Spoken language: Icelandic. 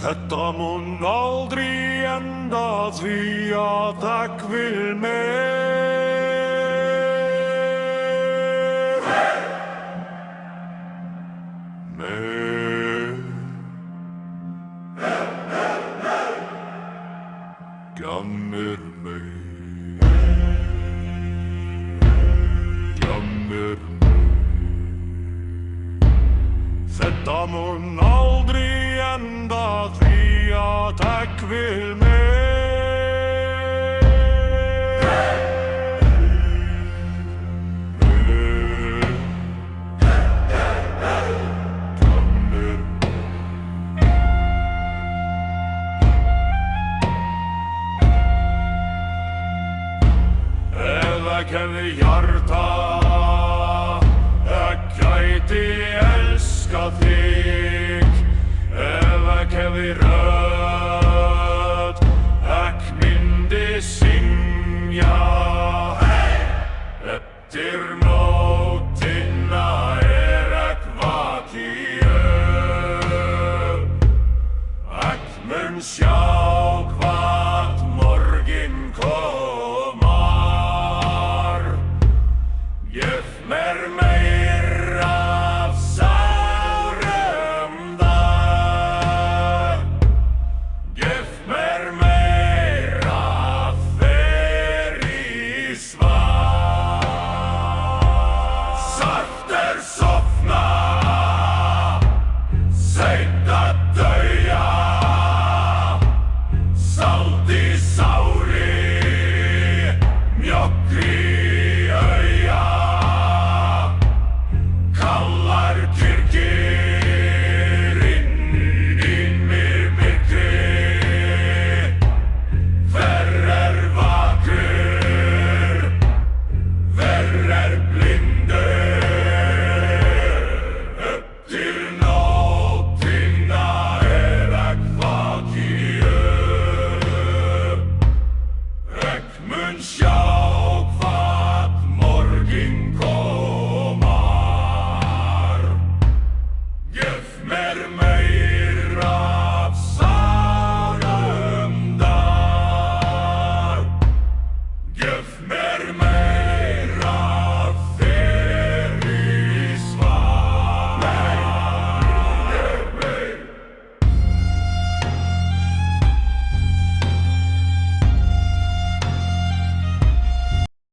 Þetta mun aldrei enda því að takk vil meir. Meir. Gammir meir. Gammir meir. Þetta mun aldrei enda því að takk vil meir. Gammir. Ef ég hefði hjarta, ég gæti elskað þig. Ef ég hefði rödd, ég myndi syngja eftir